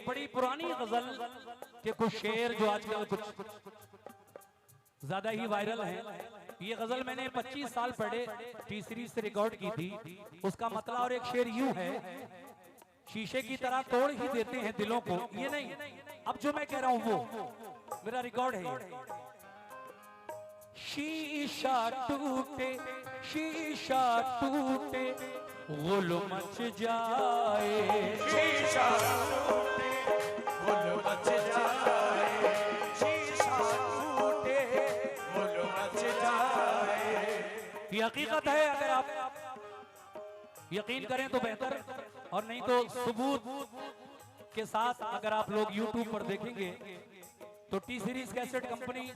बड़ी पुरानी गजल के कुछ शेर जो आजकल कुछ ज्यादा ही वायरल हैं। ये गजल मैंने 25 साल पहले टी सीरीज से रिकॉर्ड की थी। उसका मतलब और एक शेर यूं है, शीशे की तरह तोड़ ही देते हैं दिलों को। ये नहीं, अब जो मैं कह रहा हूं वो मेरा रिकॉर्ड है ये। शीशा टूटे, शीशा टूटे, गुल मच जाए, शीशा टूटे, गुल मच जाए, शीशा टूटे, गुल मच जाए। ये हकीकत है। अगर आप यकीन करें तो बेहतर, और नहीं तो सबूत के साथ अगर आप लोग YouTube पर देखेंगे तो T series cassette company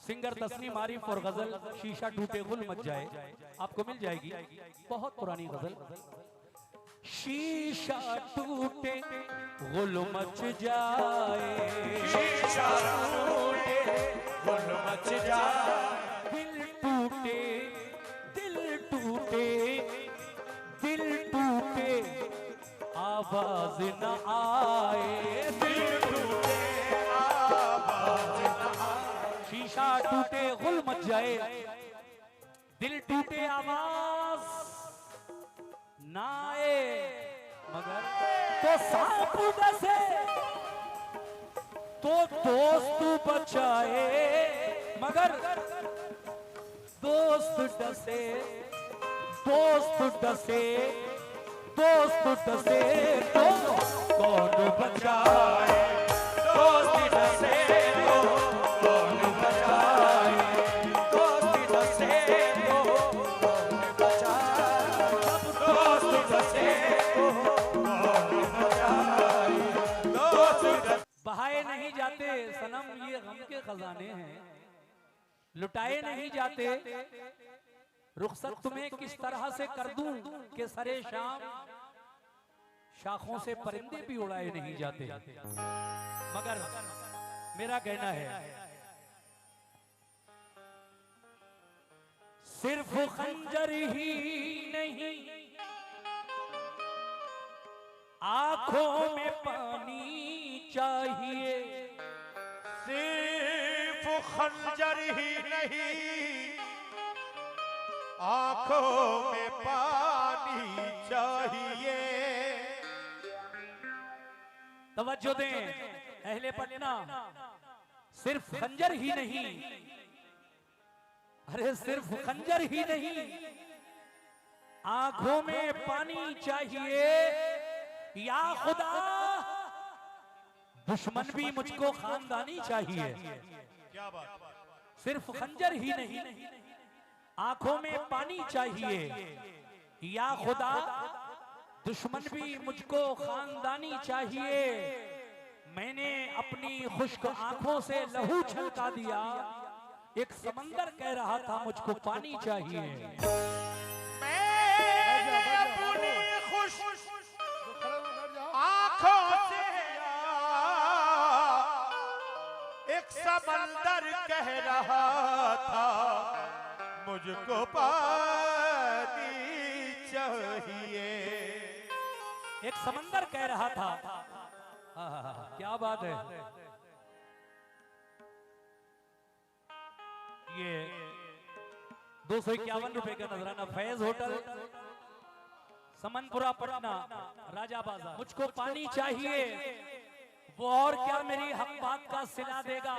singer Tasneem Arif और गजल शीशा टूटे गुल मच जाए आपको मिल जाएगी। बहुत पुरानी गजल। शीशा टूटे गुल मच जाए, शीशा टूटे, गुल मच जाए, दिल टूटे, दिल टूटे, दिल टूटे, आवाज न आए, दिल टूटे, आवाज न आए। शीशा टूटे गुल मच जाए, दिल टूटे, आवाज ना आए, मगर तो सांप डसे तो दोस्त बचाए, मगर दोस्त डसे, दोस्त डसे, दोस्त डसे तो कौन बचाए, दोस्ती डसे तो कौन बचाए, दोस्ती डसे तो कौन बचाए, दोस्ती डसे तो कौन बचाए, दोस्ती डसे। बहाए नहीं जाते सनम ये गम के खजाने हैं, लुटाए नहीं जाते, रुखसत तुम्हें किस तरह से कर दूं कि सरे शाम शाखों से परिंदे भी उड़ाए नहीं जाते। मगर मेरा कहना है सिर्फ खंजर ही नहीं, आंखों में पानी चाहिए, सिर्फ खंजर ही नहीं, आंखों में पानी चाहिए। तवज्जो दें अहले पटना, सिर्फ खंजर ही नहीं, अरे सिर्फ खंजर ही नहीं, आंखों में पानी चाहिए, या खुदा दुश्मन भी मुझको खानदानी चाहिए। क्या बात। सिर्फ खंजर ही नहीं, आंखों में पानी चाहिए, या खुदा दुश्मन भी मुझको खानदानी चाहिए। मैंने अपनी खुश्क आंखों से लहू छलका दिया, एक समंदर कह रहा था मुझको पानी चाहिए। मैं अपनी खुश आंखों से एक समंदर कह रहा था मुझको पानी चाहिए। एक समंदर कह रहा था। क्या बात है। ये 251 रुपए का नजराना फैज होटल समनपुरा पटना राजा बाजार। मुझको पानी चाहिए, वो और क्या मेरी हक बात का सिला देगा,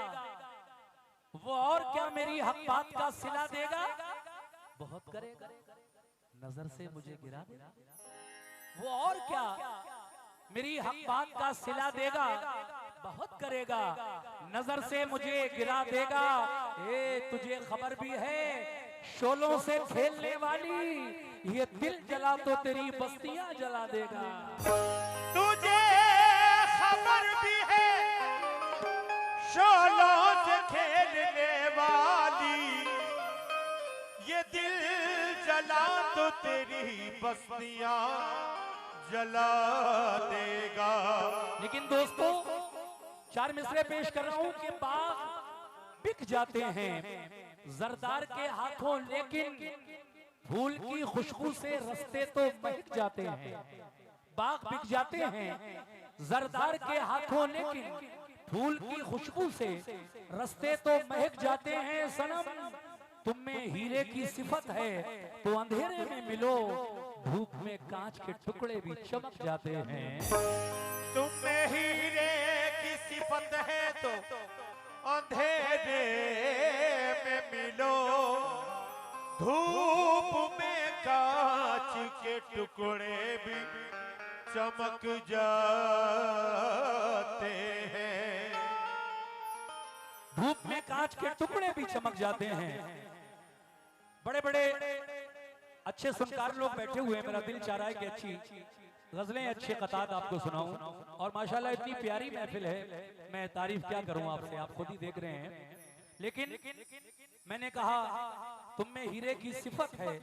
वो और क्या मेरी हक बात का सिला देगा, बहुत करेगा नजर से मुझे गिरा देगा, वो और क्या मेरी हक बात का सिला देगा, बहुत करेगा नजर से मुझे गिरा देगा। ए तुझे खबर भी है शोलों से खेलने वाली, ये दिल जला तो तेरी बस्तियां जला देगा। तुझे खबर भी है शोलों से खेलने वाली, ये दिल जला तो तेरी बस्तियां जला देगा। लेकिन दोस्तों 4 मिसरे पेश कर रहा हूं कि बाग बिक जाते हैं जरदार के हाथों, लेकिन फूल की खुशबू से रास्ते तो महक जाते हैं। बाग बिक जाते हैं जरदार के हाथों, लेकिन फूल की खुशबू से रास्ते तो महक जाते हैं सनम। तुम में हीरे की सिफत है तो अंधेरे में मिलो, धूप में कांच के टुकड़े भी चमक जाते हैं। तुम में हीरे की सिफत है तो अंधेरे में मिलो, धूप में कांच के टुकड़े भी चमक जाते हैं। धूप में कांच के टुकड़े भी चमक जाते हैं। बड़े बड़े अच्छे सुनकार लोग बैठे हुए हैं, मेरा दिल चाह रहा है कि अच्छी गजलें, अच्छे कतार आपको सुनाऊं। और माशाल्लाह इतनी प्यारी महफिल है, मैं तारीफ क्या करूं आपसे, आप खुद ही देख रहे हैं। लेकिन मैंने कहा तुम में हीरे की सिफत है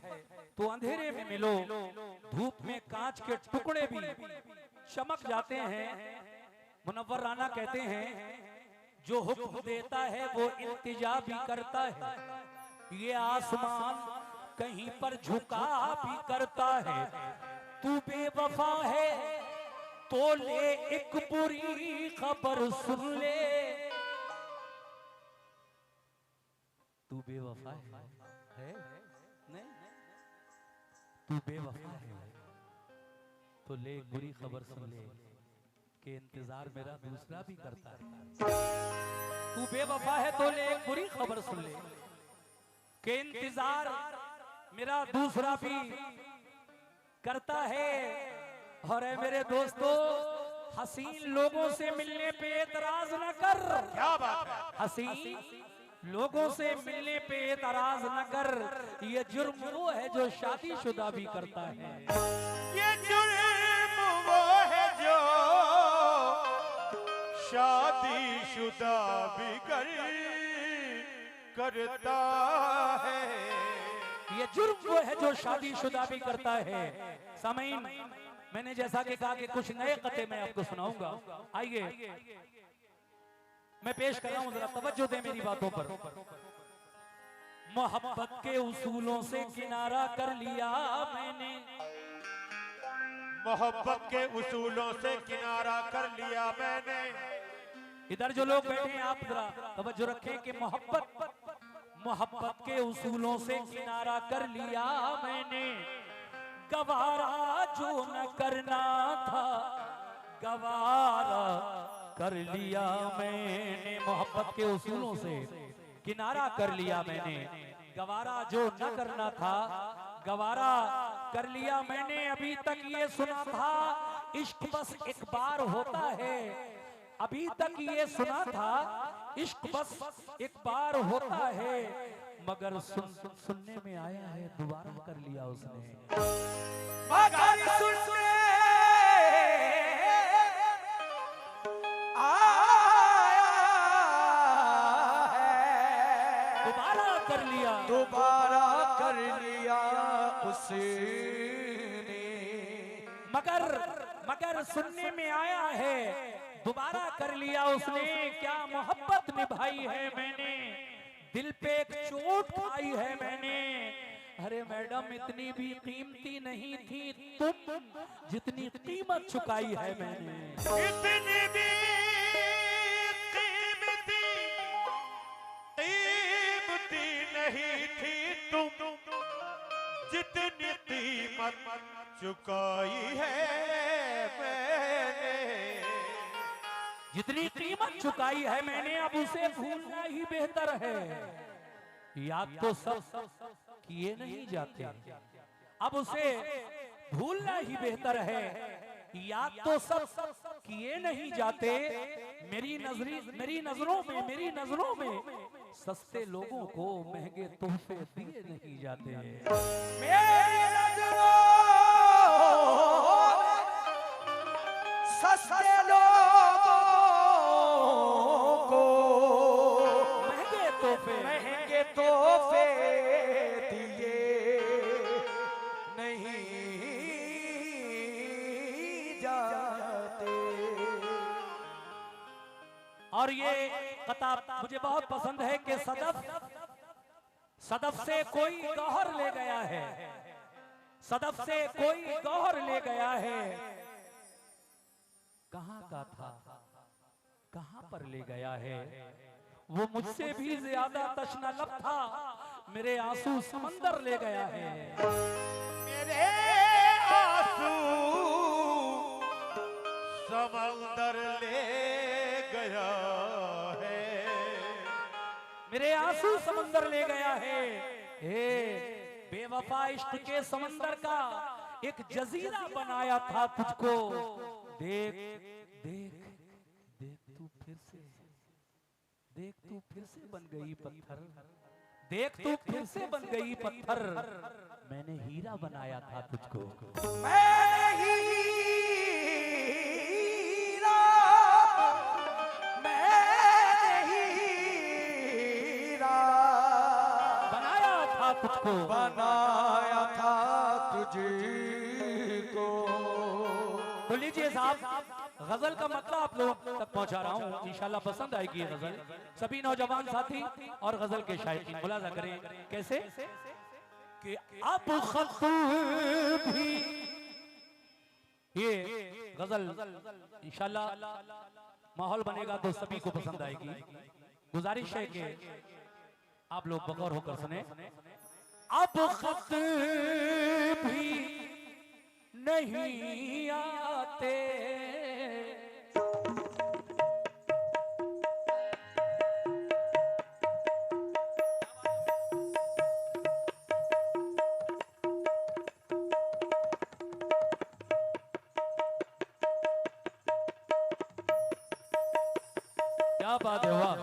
तो अंधेरे में मिलो, धूप में कांच के टुकड़े भी चमक जाते हैं। मुनव्वर राना कहते हैं जो हुक्म देता है वो इल्तिजा भी करता है, ये आसमान कहीं पर झुका भी करता है। तू बेवफा है तो ले एक बुरी खबर सुन ले, तू बेवफा है नहीं, तू बेवफा है तो ले एक बुरी खबर सुन ले कि इंतजार मेरा दूसरा भी करता है। तू बेवफा है तो ले एक बुरी खबर सुन ले कि इंतजार मेरा दूसरा भी करता है। और है मेरे दोस्तों, हसीन लोगों से मिलने पे एतराज न कर। क्या बात है। हसीन लोगों से मिलने पे एतराज न कर, ये जुर्म वो है जो शादीशुदा भी करता है। ये जुर्म वो है जो शादीशुदा भी करता है। ये जुर्म वो है जो शादीशुदा भी करता है। सामीन, मैंने जैसा कि कहा कि कुछ नए कते मैं आपको सुनाऊंगा। आइए मैं पेश कर रहा हूं, जरा तवज्जो दे मेरी बातों पर। मोहब्बत के उसूलों से किनारा कर लिया मैंने, मोहब्बत के उसूलों से किनारा कर लिया मैंने। इधर जो लोग बैठे हैं आप जरा तवज्जो रखें कि मोहब्बत के उसूलों से किनारा कर लिया मैंने। गवारा जो न करना था गवारा कर लिया मैंने। मोहब्बत के उसूलों से किनारा कर लिया मैंने, गवारा जो न करना था गवारा कर लिया मैंने। अभी तक ये सुना था इश्क बस एक बार होता है, अभी तक ये सुना था इश्क बस एक बार होता है, मगर सुनने में आया है दोबारा कर लिया उसने। मगर सुनने दोबारा कर लिया उसने। मगर सुनने में आया है दोबारा कर लिया उसने। क्या मोहब्बत निभाई है मैंने, दिल पे एक चोट खाई है मैंने। अरे मैडम इतनी भी कीमती नहीं थी तुम जितनी कीमत चुकाई है मैंने। इतनी भी नहीं थी तुम जितनी कीमत चुकाई है मैंने। जितनी कीमत चुकाई है मैंने अब उसे भूलना ही बेहतर है। याद तो सब किए नहीं जाते, अब उसे भूलना ही बेहतर है। याद तो सब किए नहीं जाते। मेरी नजरों में सस्ते लोगों को महंगे तोहफे दिए नहीं जाते। मेरी नजरों सस्ते लोगों को महंगे तोहफे दिए नहीं जाते। और ये किताब मुझे बहुत पसंद है कि सदफ से कोई गौहर ले गया है, सदफ से कोई गौहर ले गया है। कहाँ का था, कहाँ पर ले गया है। वो मुझसे भी ज्यादा तशना लब था, मेरे आंसू समंदर ले गया है। मेरे आंसू समंदर ले गया है। मेरे आंसू समंदर ले गया है। हे बेवफा, इश्क के समंदर का एक जजीरा बनाया था तुझको। देख देख देख तू फिर से, देख तू फिर से बन गई पत्थर, देख तू फिर से बन गई पत्थर। मैंने हीरा बनाया था तुझको। मैंने हीरा, मैंने हीरा बनाया था तुझको, बनाया था तुझको। तो लीजिए साहब, गजल का मतलब आप लोगों तक पहुंचा रहा हूं, इंशाल्लाह पसंद आएगी ये गजल। सभी नौजवान साथी और गजल के शायकीन मुलाजा करें। कैसे कि अब खत भी, ये गजल इंशाल्लाह माहौल बनेगा तो सभी को पसंद आएगी। गुजारिश है कि आप लोग बगौर होकर सुने। अब खत भी नहीं आते, क्या बात है, वाह।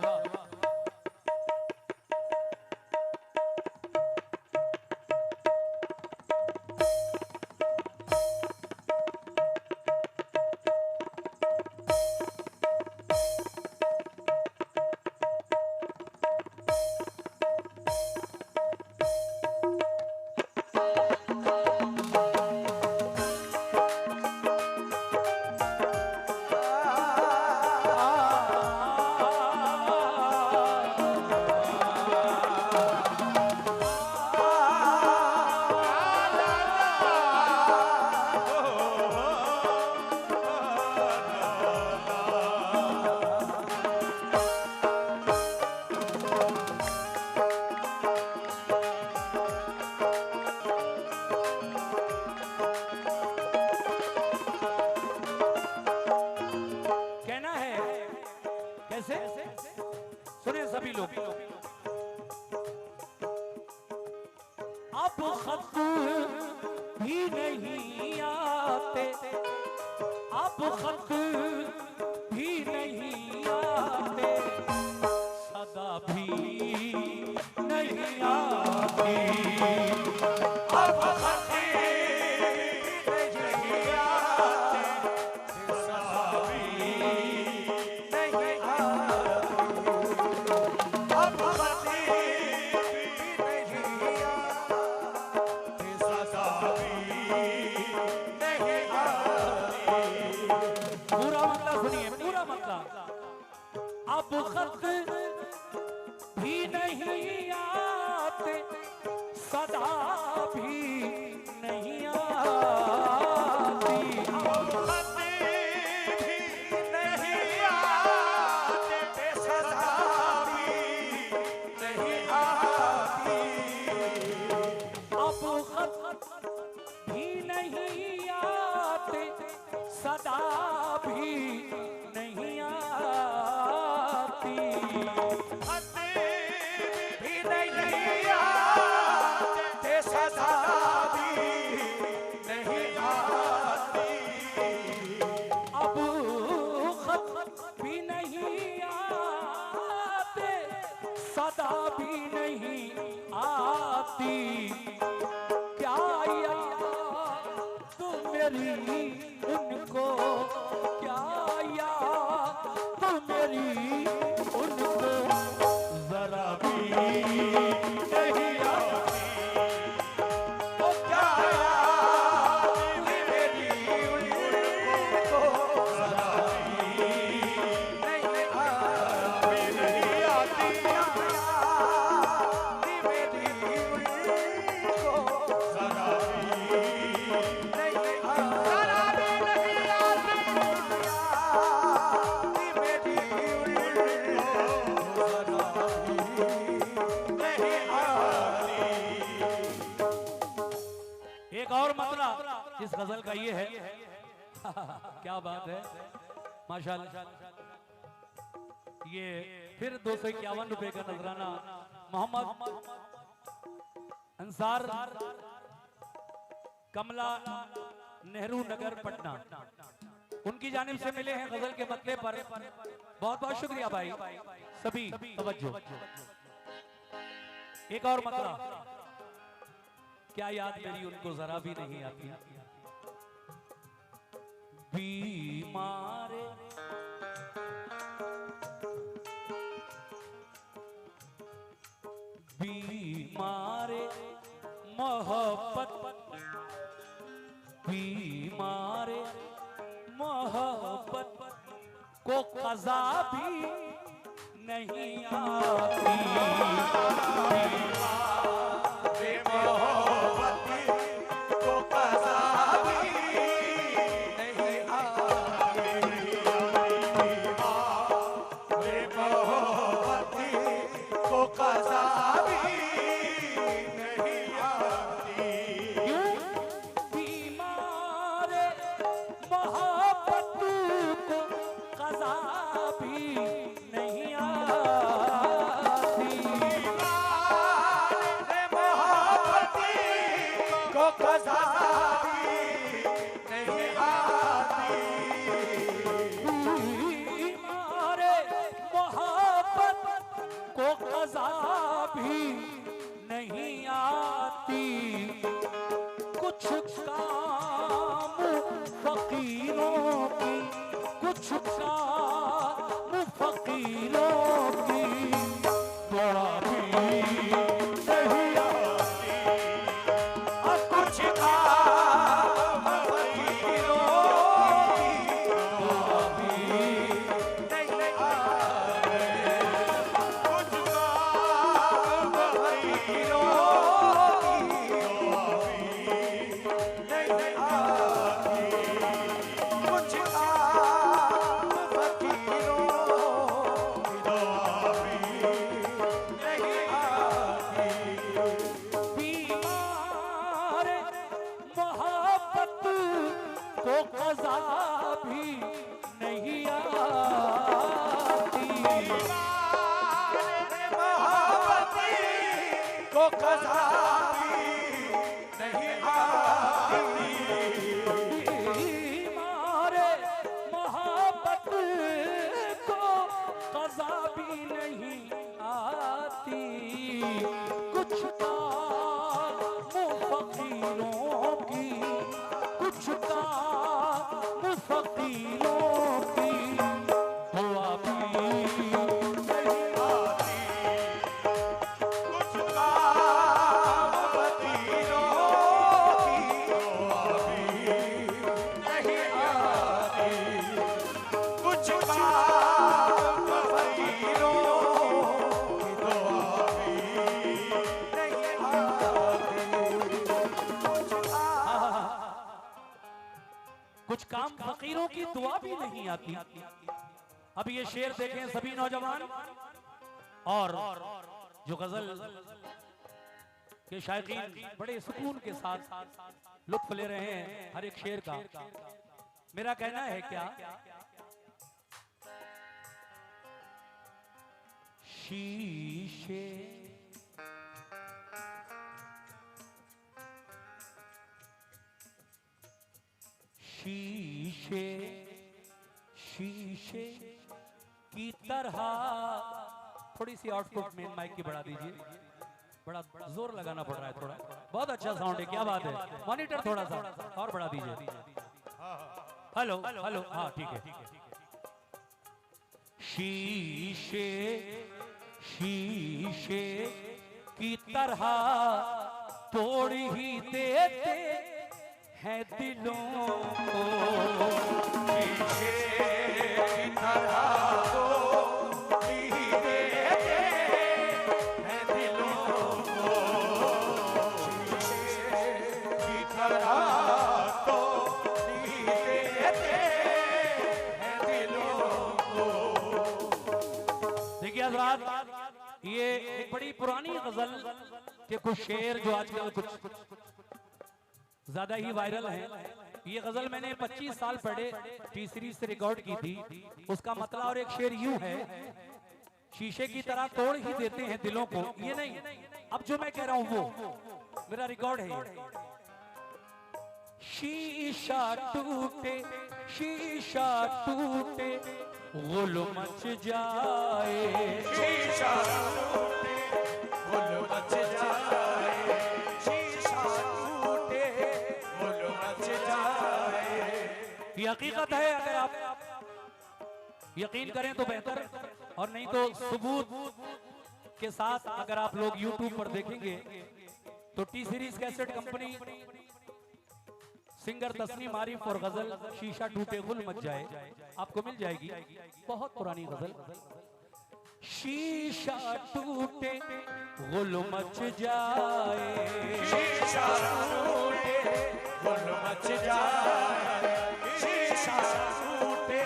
सुने सभी लोग। अब खत भी नहीं आते, अब खत भी नहीं आते, सदा भी नहीं आती। अब खत अब खत भी नहीं आते, सदा भी नहीं आती। अब खत भी नहीं आते, सदा भी नहीं आती। अब खत भी नहीं आते, सदा भी नहीं आती। सदा भी नहीं आती। क्या याद तू मेरी उनको, क्या याद तू मेरी उनको, जरा भी नहीं आती। ओ क्या याद मेरी उनको, जरा भी नहीं आती। इस गजल का ये है क्या बात है माशाल्लाह। ये फिर 251 रुपए का नजराना मोहम्मद अंसार कमला नेहरू नगर पटना, उनकी जानिब से मिले हैं गजल के मतले पर। बहुत बहुत शुक्रिया भाई सभी, तवज्जो। एक और मतला, क्या याद मेरी उनको जरा भी नहीं आती। बीमारे बीमारे मोहब्बत, बीमारे मोहब्बत को क़ज़ा भी नहीं आती। कुछ काम फकीरों की दुआ भी नहीं आती। अब ये शेर देखें सभी नौजवान, और जो गजल के शायकीन बड़े सुकून के साथ लुत्फ ले रहे हैं हर एक शेर का। मेरा कहना है क्या, शीशे शीशे शीशे की तरह, थोड़ी सी आउटपुट में माइक की बढ़ा दीजिए, बड़ा जोर लगाना पड़ रहा है थोड़ा। बहुत अच्छा साउंड है, क्या बात है। मॉनिटर थोड़ा सा और बढ़ा दीजिए। हेलो हेलो, हाँ ठीक है। शीशे शीशे की तरह तोड़ ही देते हैं दिलों को, शीशे की तरह तोड़ ही देते हैं दिलों को, शीशे की तरह तोड़ ही देते हैं दिलों को। देखिए हज़रात, ये एक बड़ी पुरानी गजल के कुछ शेर जो आजकल कुछ ज्यादा ही वायरल है, ये गजल मैंने 25 साल पहले टी सीरीज से रिकॉर्ड की थी। उसका मतलब और एक शेर यूं है, शीशे की तरह तोड़ ही देते हैं दिलों को। ये नहीं, अब जो मैं कह रहा हूं वो मेरा रिकॉर्ड है ये। शीशा टूटे, शीशा टूटे, गुल मच जाए, शीशा टूटे, गुल मच जाए, शीशा टूटे, गुल मच जाए। ये हकीकत है। अगर आप यकीन करें तो बेहतर, और नहीं तो सबूत के साथ अगर आप लोग YouTube पर देखेंगे तो T series cassette company singer Tasneem Arif और गजल शीशा टूटे गुल मच जाए आपको मिल जाएगी। बहुत पुरानी गजल। शीशा टूटे गुल मच जाए, शीशा टूटे, गुल मच जाए, शीशा टूटे,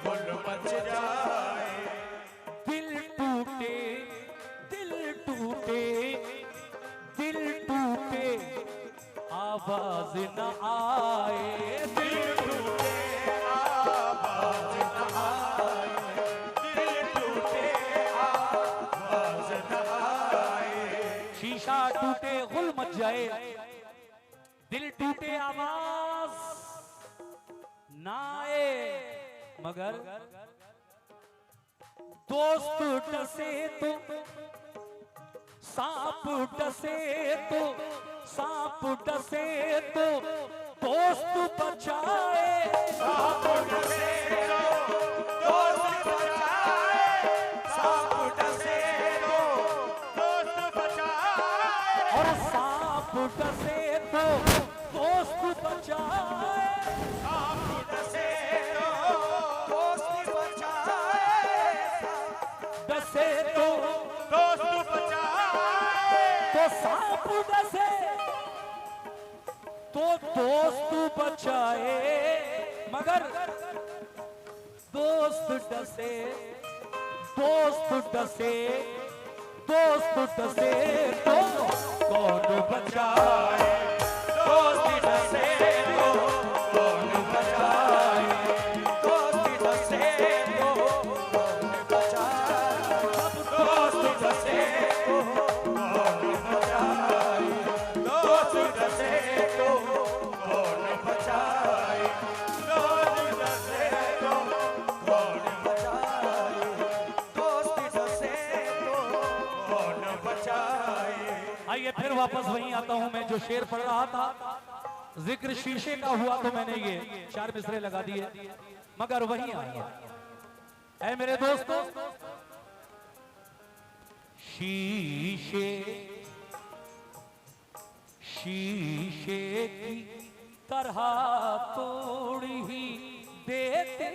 गुल मच जाए। दिल टूटे, दिल टूटे, दिल टूटे, आवाज न आए, दिल टूटे, आवाज न आए, दिल टूटे, आवाज न आए। शीशा टूटे गुल मच जाए, दिल टूटे आवाज ना आए, मगर दोस्त डसे तो सांप डसे तो, सांप डसे तो दोस्त बचाए, सांप डसे तो दोस्त बचाए, सांप डसे तो दोस्त बचाए, और सांप डसे तो दोस्त बचाए, सांप डसे तो दोस्त बचाए, डसे तो दोस्त बचाए, तो सांप डसे तो दोस्त बचाए, मगर दोस्त डसे, दोस्त डसे, दोस्त डसे तो कौन बचाए, दोस्त डसे तो कौन बचाए, दोस्त डसे तो कौन बचाए, दोस्त डसे तो कौन बचाए, दोस्त डसे तो कौन बचाए, दोस्त डसे तो कौन बचाए, दोस्त डसे तो कौन बचाए। आइए फिर वापस वहीं आता हूं। मैं जो शेर पढ़ रहा था, जिक्र शीशे का हुआ तो मैंने ये 4 मिसरे लगा दिए, मगर वहीं आइए ऐ मेरे दोस्तों। शीशे, शीशे की तरह तोड़ ही देते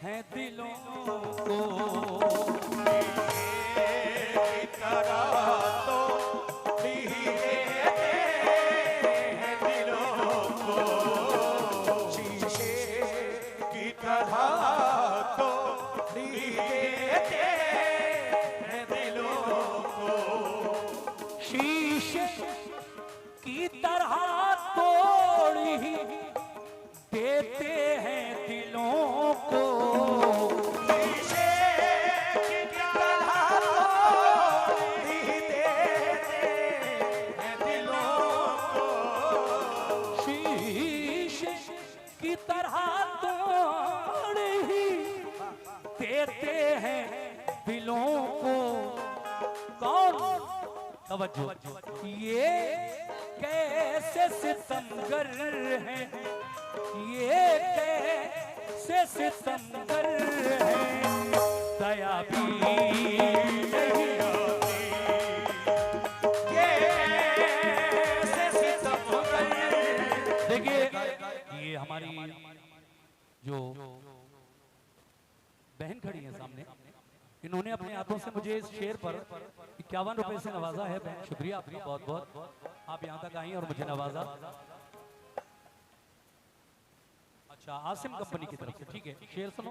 हैं दिलों को, शीशे की तरह तोड़ ही देते हैं दिलों को, शीशे की तरह तोड़ ही देते हैं दिलों को। कौन? तवज्जो, ये कैसे सितमगर हैं, ये कैसे सितमगर हैं, दया भी नहीं आती, कैसे सितमगर। देखिए ये हमारी जो बहन खड़ी है सामने, इन्होंने अपने हाथों से मुझे इस शेर पर 51 रुपए से नवाजा है। बहन शुक्रिया आपका बहुत बहुत, आप यहाँ तक आई और मुझे नवाजा। अच्छा, आसिम कंपनी की तरफ से, ठीक है। शेर सुनो।